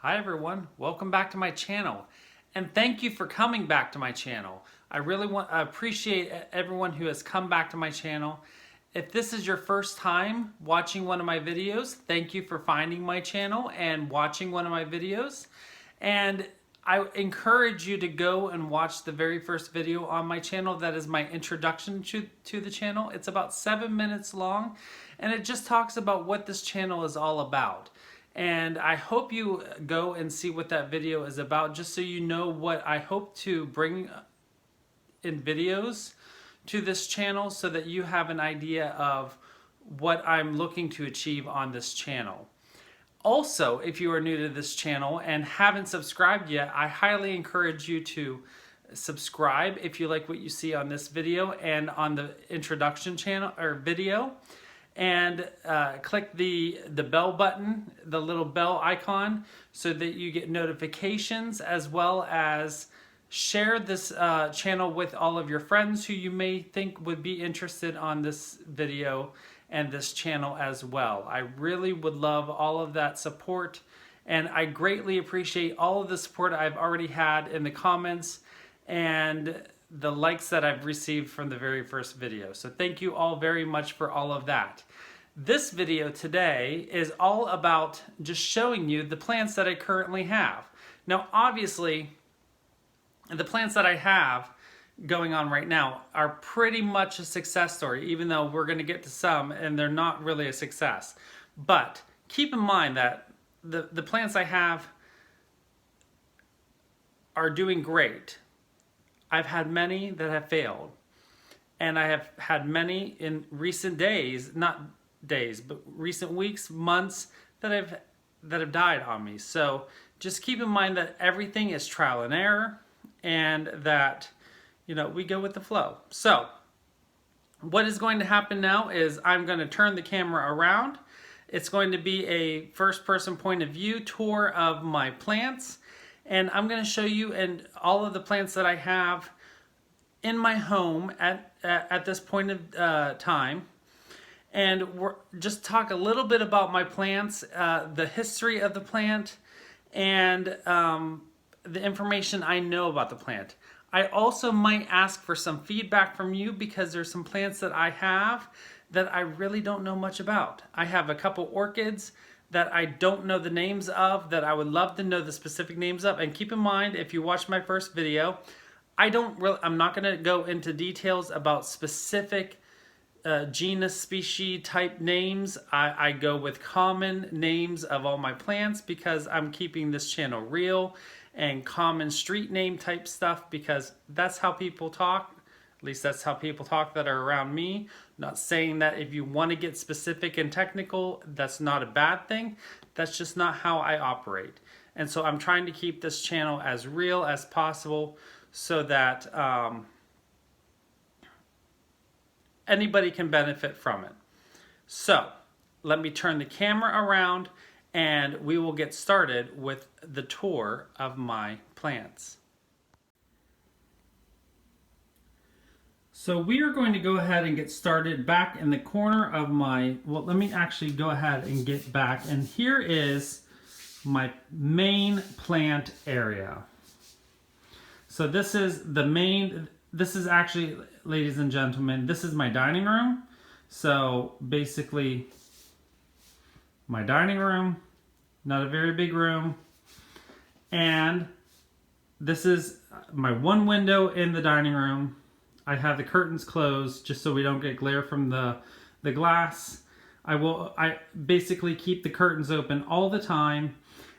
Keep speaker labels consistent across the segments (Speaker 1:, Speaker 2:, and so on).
Speaker 1: Hi everyone, welcome back to my channel and thank you for coming back to my channel. I really appreciate everyone who has come back to my channel. If this is your first time watching one of my videos, thank you for finding my channel and watching one of my videos. And I encourage you to go and watch the very first video on my channel. That is my introduction to the channel. It's about 7 minutes long and it just talks about what this channel is all about. And I hope you go and see what that video is about, just so you know what I hope to bring in videos to this channel, so that you have an idea of what I'm looking to achieve on this channel. Also, if you are new to this channel and haven't subscribed yet, I highly encourage you to subscribe if you like what you see on this video and on the introduction channel or video. And click the bell button, the little bell icon, so that you get notifications, as well as share this channel with all of your friends who you may think would be interested on this video and this channel as well. I really would love all of that support, and I greatly appreciate all of the support I've already had in the comments and the likes that I've received from the very first video. So thank you all very much for all of that. This video today is all about just showing you the plants that I currently have. Now obviously, the plants that I have going on right now are pretty much a success story, even though we're going to get to some and they're not really a success. But keep in mind that the plants I have are doing great. I've had many that have failed, and I have had many in recent days, not days, but recent weeks, months, that have died on me. So just keep in mind that everything is trial and error, and that, you know, we go with the flow. So what is going to happen now is I'm going to turn the camera around. It's going to be a first person point of view tour of my plants. And I'm going to show you and all of the plants that I have in my home at this point of time. And we're just talk a little bit about my plants, the history of the plant, and the information I know about the plant. I also might ask for some feedback from you, because there's some plants that I have that I really don't know much about. I have a couple orchids that I don't know the names of, that I would love to know the specific names of. And keep in mind, if you watch my first video, I'm not going to go into details about specific genus, species, type names. I go with common names of all my plants, because I'm keeping this channel real, and common street name type stuff, because that's how people talk. At least that's how people talk that are around me. Not saying that if you want to get specific and technical, that's not a bad thing. That's just not how I operate. And so I'm trying to keep this channel as real as possible, so that anybody can benefit from it. So let me turn the camera around and we will get started with the tour of my plants. So we are going to go ahead and get started back in the corner of my, well, let me actually go ahead and get back. And here is my main plant area. So this is the main, this is actually, ladies and gentlemen, this is my dining room. So basically my dining room, not a very big room. And this is my one window in the dining room. I have the curtains closed just so we don't get glare from the glass. I basically keep the curtains open all the time.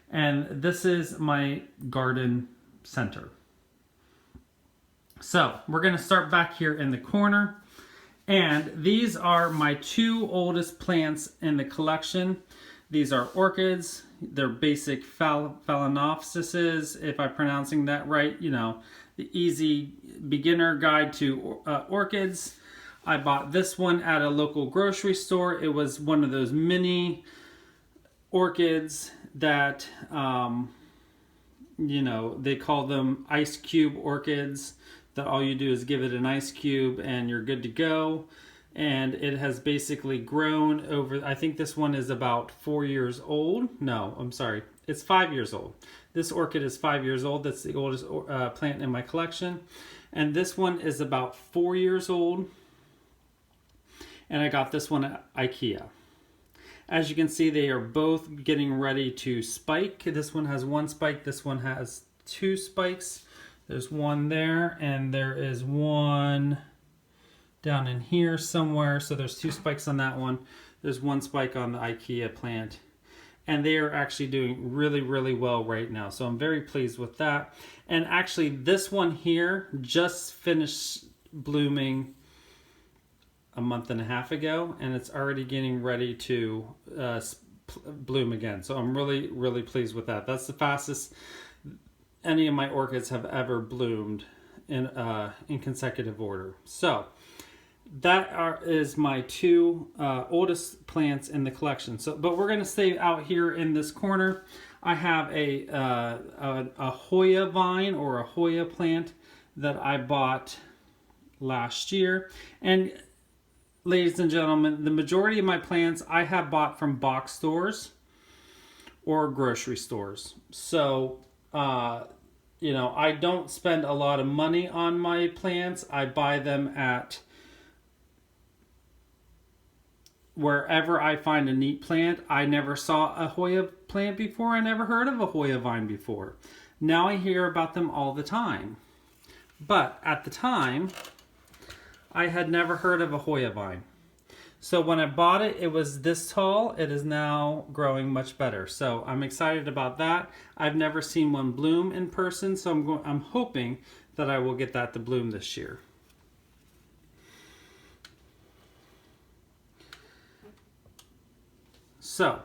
Speaker 1: And this is my garden center. So we're going to start back here in the corner. And these are my two oldest plants in the collection. These are orchids. They're basic phalaenopsis, if I'm pronouncing that right. You know, the easy beginner guide to orchids. I bought this one at a local grocery store. It was one of those mini orchids that, you know, they call them ice cube orchids, that all you do is give it an ice cube and you're good to go. and it has basically grown over, I think this one is about 4 years old. No, I'm sorry, it's 5 years old. This orchid is 5 years old. That's the oldest plant in my collection. And this one is about 4 years old. And I got this one at IKEA. As you can see, they are both getting ready to spike. This one has one spike, this one has two spikes. There's one there, and there is one down in here somewhere. So there's two spikes on that one. There's one spike on the IKEA plant. And they are actually doing really, really well right now. So I'm very pleased with that. And actually, this one here just finished blooming a month and a half ago, and it's already getting ready to bloom again. So I'm really, really pleased with that. That's the fastest any of my orchids have ever bloomed in consecutive order. So that is my two oldest plants in the collection. So, but we're going to stay out here in this corner. I have a Hoya vine, or a Hoya plant, that I bought last year. And ladies and gentlemen, the majority of my plants I have bought from box stores or grocery stores. So, you know, I don't spend a lot of money on my plants. I buy them at wherever I find a neat plant. I never saw a Hoya plant before. I never heard of a Hoya vine before. Now I hear about them all the time. But at the time, I had never heard of a Hoya vine. So when I bought it, it was this tall. It is now growing much better. So I'm excited about that. I've never seen one bloom in person, so I'm hoping that I will get that to bloom this year. So,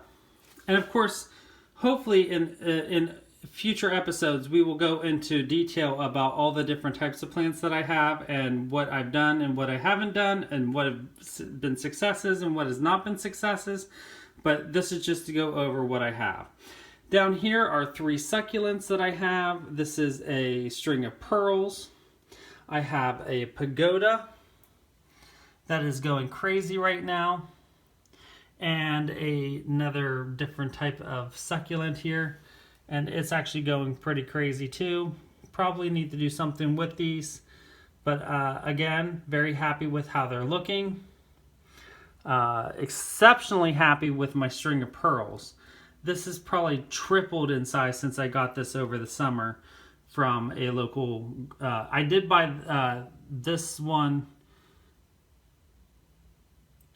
Speaker 1: and of course, hopefully in future episodes, we will go into detail about all the different types of plants that I have, and what I've done and what I haven't done, and what have been successes and what has not been successes. But this is just to go over what I have. Down here are 3 succulents that I have. This is a string of pearls. I have a pagoda that is going crazy right now, and another different type of succulent here. And it's actually going pretty crazy too. Probably need to do something with these. But again, very happy with how they're looking. Exceptionally happy with my string of pearls. This has probably tripled in size since I got this over the summer from a local... I did buy this one,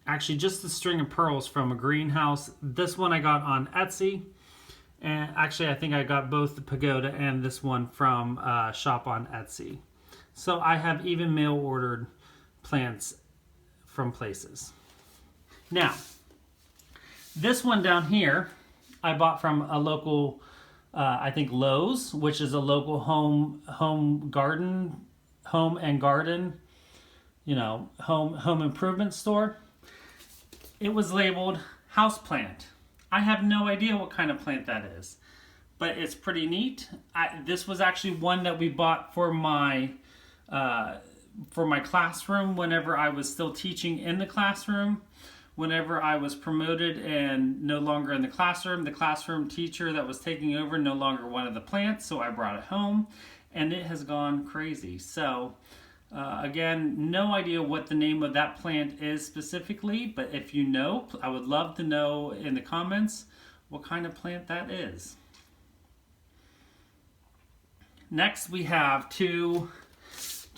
Speaker 1: actually just the string of pearls, from a greenhouse. This one I got on Etsy. And actually, I think I got both the pagoda and this one from shop on Etsy. So I have even mail ordered plants from places. Now, this one down here, I bought from a local, I think Lowe's, which is a local home and garden, you know, home improvement store. It was labeled houseplant. I have no idea what kind of plant that is, but it's pretty neat. This was actually one that we bought for my classroom whenever I was still teaching in the classroom. Whenever I was promoted and no longer in the classroom teacher that was taking over no longer wanted the plants, so I brought it home, and it has gone crazy. So again, no idea what the name of that plant is specifically, but if you know, I would love to know in the comments what kind of plant that is. Next, we have two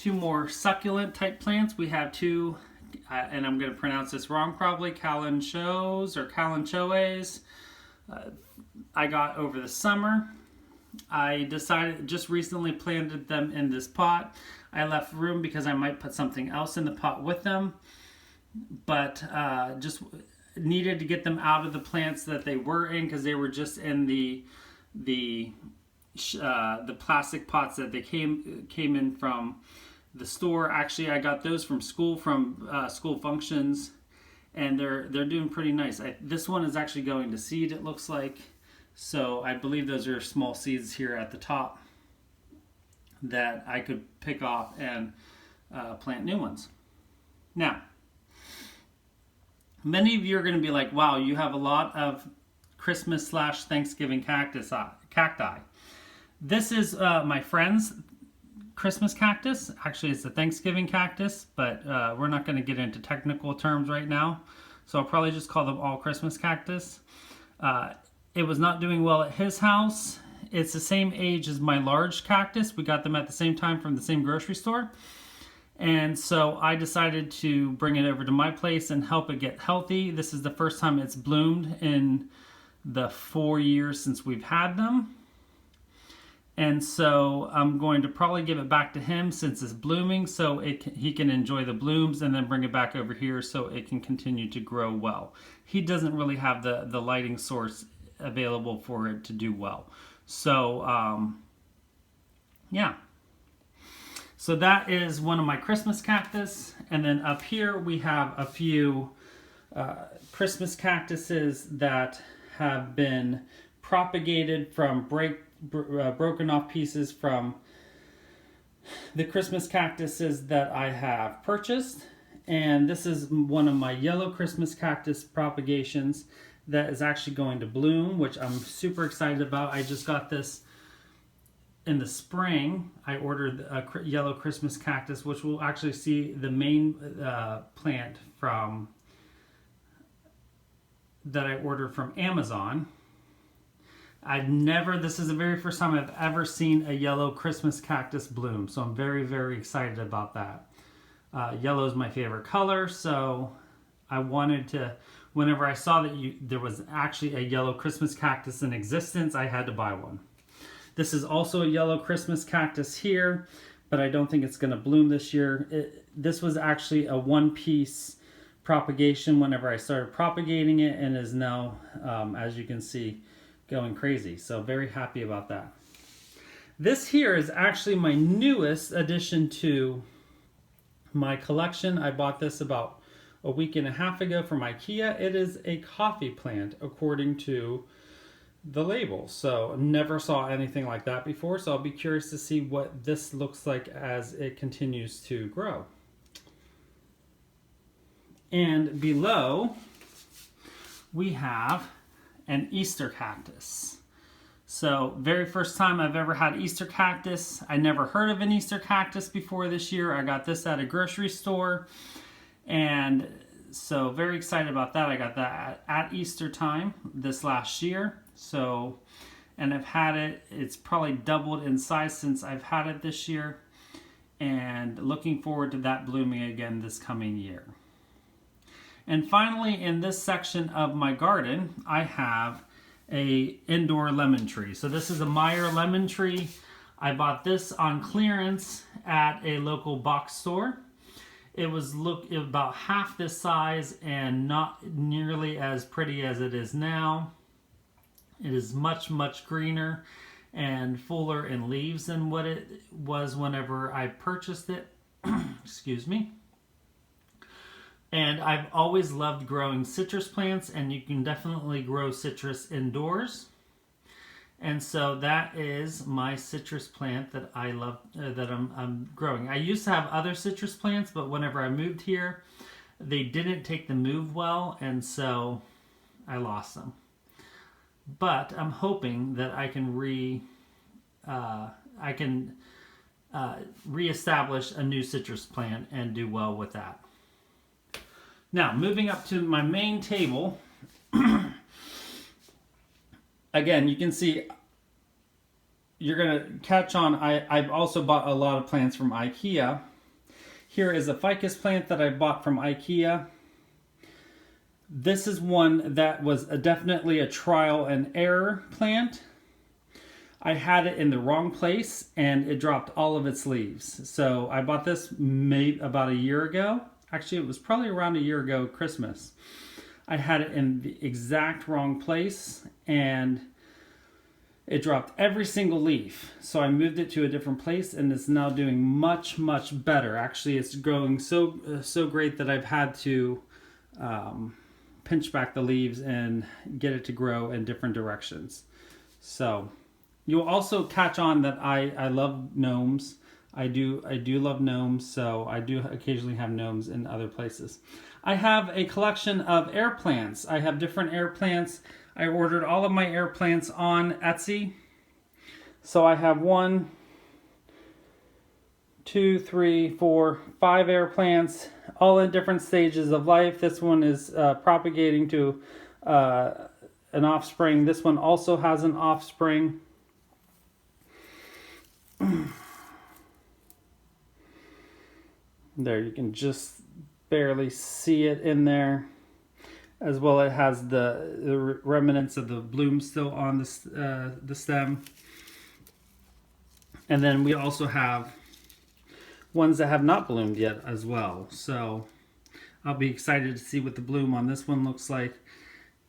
Speaker 1: more succulent type plants. We have two, and I'm going to pronounce this wrong probably, calanchoes or calanchoes. I got over the summer. I decided, just recently planted them in this pot. I left room because I might put something else in the pot with them, but just needed to get them out of the plants that they were in, because they were just in the plastic pots that they came in from the store. Actually, I got those from school, school functions, and they're doing pretty nice. This one is actually going to seed, it looks like. So I believe those are small seeds here at the top that I could pick off and plant new ones. Now, Many of you are going to be like, wow, you have a lot of Christmas / Thanksgiving cacti. This is my friend's Christmas cactus. Actually, it's a Thanksgiving cactus, but we're not going to get into technical terms right now. So I'll probably just call them all Christmas cactus. It was not doing well at his house. It's the same age as my large cactus. We got them at the same time from the same grocery store. And so I decided to bring it over to my place and help it get healthy. This is the first time it's bloomed in the 4 years since we've had them. And so I'm going to probably give it back to him since it's blooming so he can enjoy the blooms, and then bring it back over here so it can continue to grow well. He doesn't really have the lighting source available for it to do well. So, yeah. So that is one of my Christmas cactus. And then up here we have a few Christmas cactuses that have been propagated from broken off pieces from the Christmas cactuses that I have purchased. And this is one of my yellow Christmas cactus propagations that is actually going to bloom, which I'm super excited about. I just got this in the spring. I ordered a yellow Christmas cactus, which we'll actually see the main plant from that I ordered from Amazon. This is the very first time I've ever seen a yellow Christmas cactus bloom, so I'm very, very excited about that. Yellow is my favorite color, so I wanted to, whenever I saw that there was actually a yellow Christmas cactus in existence, I had to buy one. This is also a yellow Christmas cactus here, but I don't think it's going to bloom this year. This was actually a one-piece propagation whenever I started propagating it, and is now, as you can see, going crazy. So very happy about that. This here is actually my newest addition to my collection. I bought this about a week and a half ago from IKEA. It is a coffee plant according to the label. So never saw anything like that before. So I'll be curious to see what this looks like as it continues to grow. And below we have an Easter cactus. So very first time I've ever had Easter cactus. I never heard of an Easter cactus before this year. I got this at a grocery store, and so very excited about that. I got that at Easter time this last year. So, and I've had it, it's probably doubled in size since I've had it this year, and looking forward to that blooming again this coming year. And finally, in this section of my garden, I have a indoor lemon tree. So this is a Meyer lemon tree. I bought this on clearance at a local box store. It was about half this size and not nearly as pretty as it is now. It is much, much greener and fuller in leaves than what it was whenever I purchased it. Excuse me. And I've always loved growing citrus plants, and you can definitely grow citrus indoors. And so that is my citrus plant that I love, that I'm growing. I used to have other citrus plants, but whenever I moved here, they didn't take the move well, and so I lost them. But I'm hoping that I can reestablish a new citrus plant and do well with that. Now, moving up to my main table, again, you can see, you're going to catch on, I've also bought a lot of plants from IKEA. Here is a ficus plant that I bought from IKEA. This is one that was definitely a trial and error plant. I had it in the wrong place and it dropped all of its leaves. So I bought this maybe about a year ago. Actually, it was probably around a year ago, Christmas. I had it in the exact wrong place and it dropped every single leaf. So I moved it to a different place and it's now doing much, much better. Actually, it's growing so great that I've had to pinch back the leaves and get it to grow in different directions. So you'll also catch on that I love gnomes. I do love gnomes, so I do occasionally have gnomes in other places. I have a collection of air plants. I have different air plants. I ordered all of my air plants on Etsy. So I have 1, 2, 3, 4, 5 air plants, all in different stages of life. This one is propagating to an offspring. This one also has an offspring. There, you can just barely see it in there. As well, it has the remnants of the bloom still on the stem. And then we also have ones that have not bloomed yet as well. So I'll be excited to see what the bloom on this one looks like.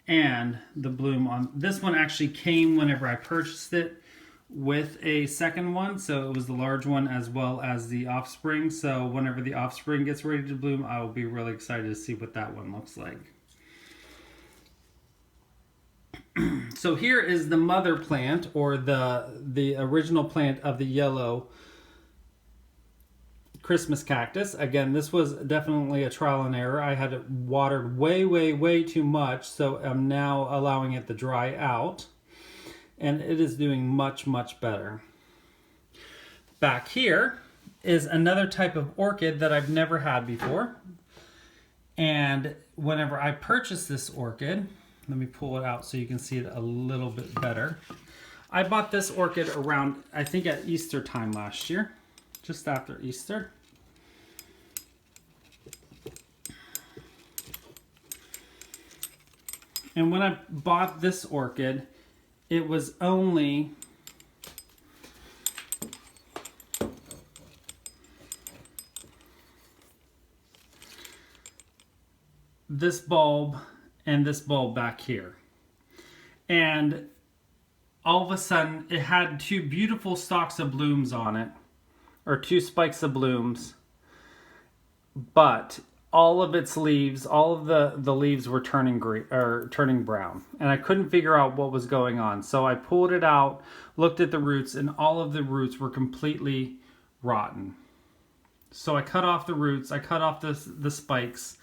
Speaker 1: And the bloom on this one actually came whenever I purchased it with a second one. So it was the large one as well as the offspring. So whenever the offspring gets ready to bloom, I will be really excited to see what that one looks like. So here is the mother plant, or the original plant of the yellow Christmas cactus. Again, this was definitely a trial and error. I had it watered way too much, so I'm now allowing it to dry out, and it is doing much better. Back here is another type of orchid that I've never had before, and whenever I purchased this orchid, let me pull it out so you can see it a little bit better. I bought this orchid around, I think, at Easter time last year, just after Easter. And when I bought this orchid, it was only this bulb and this bulb back here. And all of a sudden, it had 2 beautiful stalks of blooms on it, or 2 spikes of blooms, but all of its leaves, all of the leaves were turning green, or turning brown, and I couldn't figure out what was going on. So I pulled it out, looked at the roots, and all of the roots were completely rotten. So I cut off the roots, I cut off the spikes,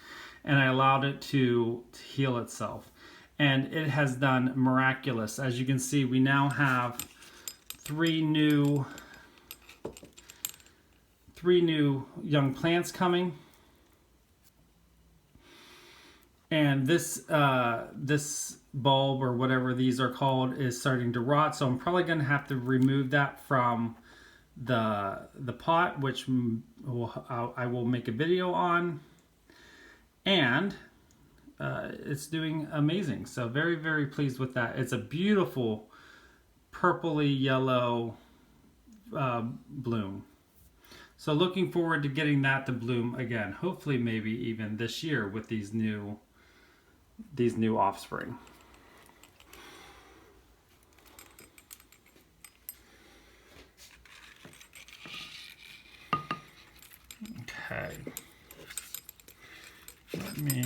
Speaker 1: and I allowed it to heal itself. And it has done miraculous. As you can see, we now have 3 new young plants coming. And this bulb, or whatever these are called, is starting to rot. So I'm probably going to have to remove that from the pot, which I will make a video on. And it's doing amazing. So very pleased with that. It's a beautiful purpley yellow bloom. So looking forward to getting that to bloom again. Hopefully maybe even this year with these new offspring. Okay. Let me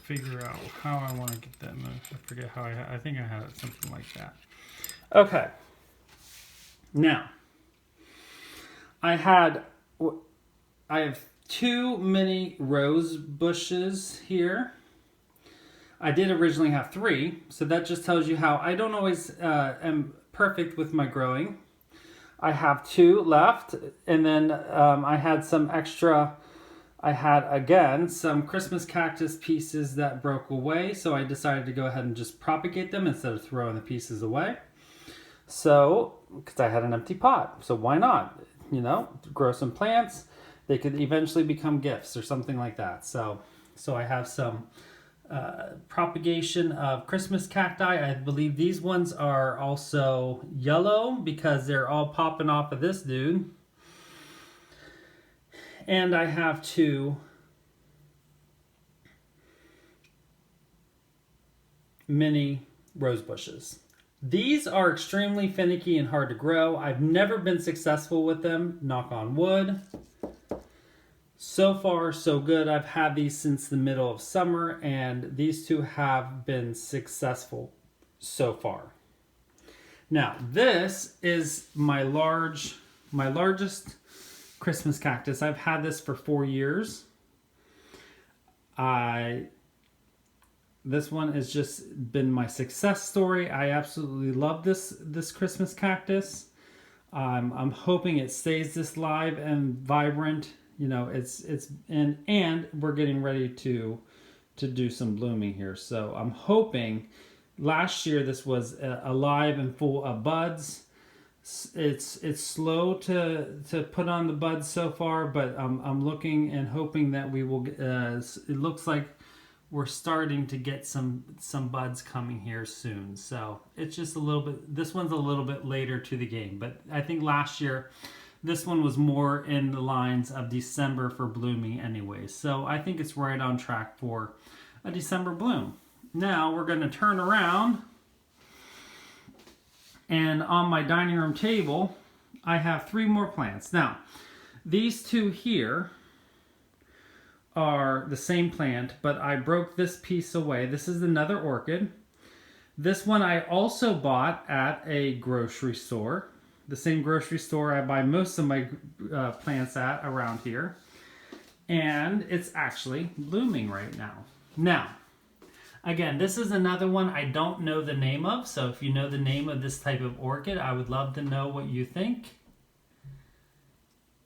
Speaker 1: figure out how I want to get that moved. I forget how I think I had it something like that. Okay. Now, I have 2 mini rose bushes here. I did originally have 3, so that just tells you how I don't always am perfect with my growing. I have 2 left, and then I had some extra. I had, again, some Christmas cactus pieces that broke away, so I decided to go ahead and just propagate them instead of throwing the pieces away. So, because I had an empty pot, so why not? You know, grow some plants. They could eventually become gifts or something like that. So I have some propagation of Christmas cacti. I believe these ones are also yellow because they're all popping off of this dude. And I have 2 mini rose bushes. These are extremely finicky and hard to grow. I've never been successful with them, knock on wood. So far, so good. I've had these since the middle of summer, and these 2 have been successful so far. Now, this is my largest Christmas cactus. I've had this for 4 years. This one has just been my success story. I absolutely love this Christmas cactus. I'm hoping it stays this live and vibrant. You know, and we're getting ready to do some blooming here. So I'm hoping. Last year this was alive and full of buds. It's slow to put on the buds so far, but I'm looking and hoping that we will. It looks like we're starting to get some buds coming here soon. So it's just a little bit. This one's a little bit later to the game, but I think last year this one was more in the lines of December for blooming anyway. So I think it's right on track for a December bloom. Now we're going to turn around, and on my dining room table I have 3 more plants. Now these 2 here are the same plant, but I broke this piece away. This is another orchid. This one I also bought at a grocery store, the same grocery store I buy most of my plants at around here, and it's actually blooming right now. Now again, this is another one I don't know the name of, so if you know the name of this type of orchid, I would love to know what you think.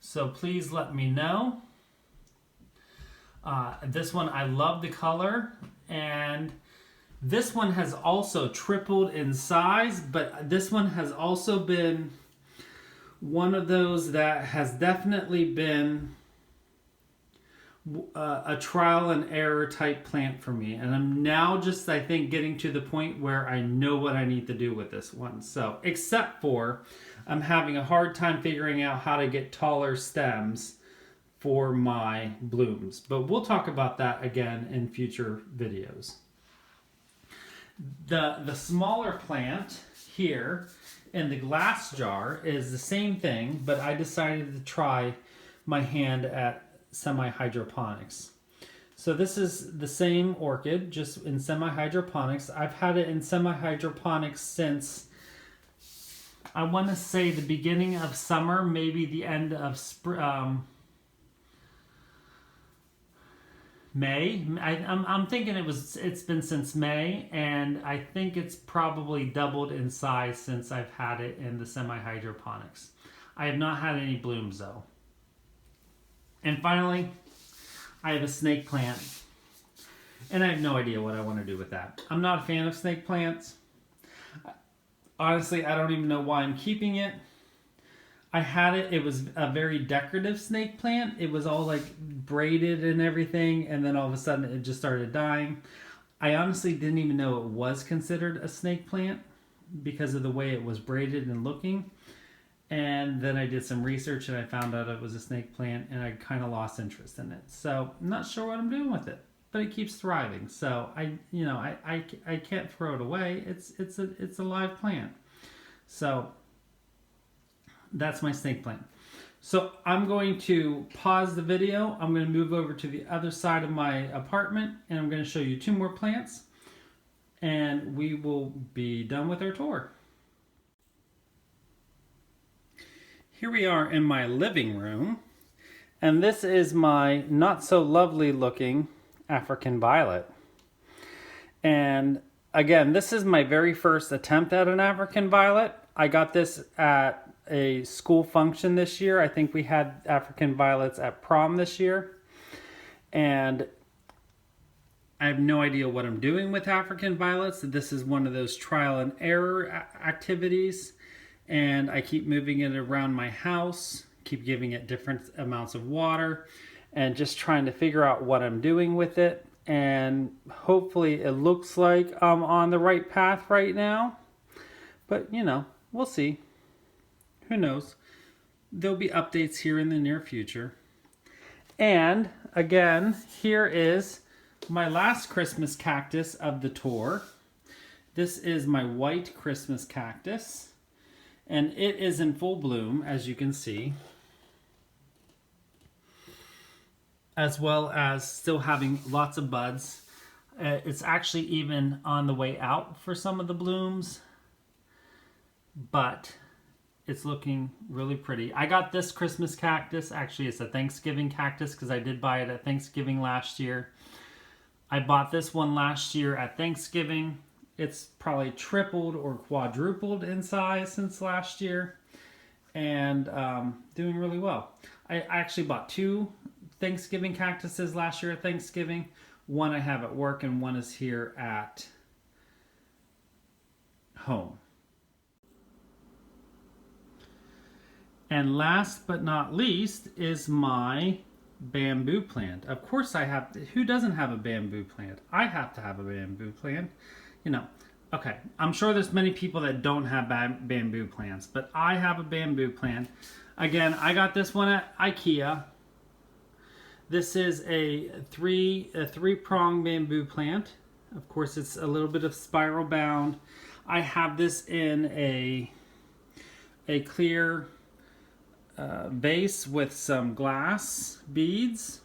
Speaker 1: So please let me know. This one, I love the color, and this one has also tripled in size, but this one has also been one of those that has definitely been a trial and error type plant for me, and I'm now just, I think, getting to the point where I know what I need to do with this one. So except for I'm having a hard time figuring out how to get taller stems for my blooms, but we'll talk about that again in future videos. The smaller plant here in the glass jar is the same thing, but I decided to try my hand at semi-hydroponics. So this is the same orchid, just in semi-hydroponics. I've had it in semi-hydroponics since, I want to say, the beginning of summer, maybe the end of spring. May. I'm thinking it's been since May, and I think it's probably doubled in size since I've had it in the semi-hydroponics. I have not had any blooms though. And finally, I have a snake plant, and I have no idea what I want to do with that. I'm not a fan of snake plants. Honestly, I don't even know why I'm keeping it. I had it, it was a very decorative snake plant. It was all like braided and everything, and then all of a sudden it just started dying. I honestly didn't even know it was considered a snake plant because of the way it was braided and looking. And then I did some research and I found out it was a snake plant, and I kind of lost interest in it. So I'm not sure what I'm doing with it, but it keeps thriving. So I can't throw it away. It's a live plant. So that's my snake plant. So I'm going to pause the video. I'm going to move over to the other side of my apartment, and I'm going to show you 2 more plants, and we will be done with our tour. Here we are in my living room, and this is my not so lovely looking African violet. And again, this is my very first attempt at an African violet. I got this at a school function this year. I think we had African violets at prom this year, and I have no idea what I'm doing with African violets. This is one of those trial and error activities, and I keep moving it around my house, keep giving it different amounts of water, and just trying to figure out what I'm doing with it. And hopefully it looks like I'm on the right path right now, but you know, we'll see. Who knows? There'll be updates here in the near future. And again, here is my last Christmas cactus of the tour. This is my white Christmas cactus, and it is in full bloom, as you can see, as well as still having lots of buds. It's actually even on the way out for some of the blooms, but it's looking really pretty. I got this Christmas cactus. Actually, it's a Thanksgiving cactus because I did buy it at Thanksgiving last year. I bought this one last year at Thanksgiving. It's probably tripled or quadrupled in size since last year, and doing really well. I actually bought 2 Thanksgiving cactuses last year at Thanksgiving. One I have at work and one is here at home. And last but not least is my bamboo plant. Of course I have, who doesn't have a bamboo plant? I have to have a bamboo plant. You know, okay, I'm sure there's many people that don't have bamboo plants, but I have a bamboo plant. Again, I got this one at IKEA. This is a three-prong bamboo plant. Of course, it's a little bit of spiral bound. I have this in a clear vase with some glass beads,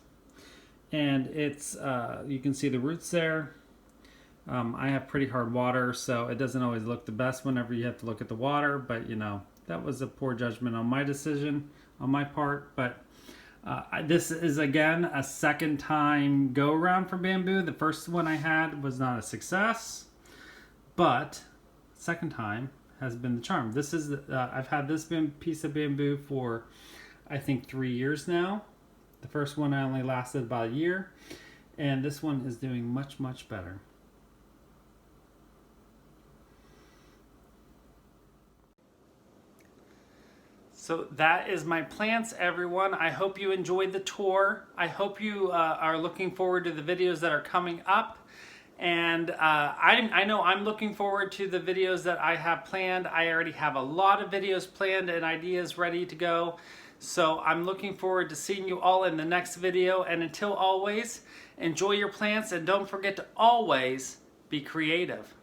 Speaker 1: and it's you can see the roots there. I have pretty hard water, so it doesn't always look the best whenever you have to look at the water, but you know, that was a poor judgment on my decision, on my part. But this is again a second time go around for bamboo. The first one I had was not a success, but second time has been the charm. This is I've had this piece of bamboo for I think 3 years now. The first one I only lasted about a year, and this one is doing much, much better. So that is my plants, everyone. I hope you enjoyed the tour. I hope you are looking forward to the videos that are coming up. And I know I'm looking forward to the videos that I have planned. I already have a lot of videos planned and ideas ready to go. So I'm looking forward to seeing you all in the next video. And until always, enjoy your plants and don't forget to always be creative.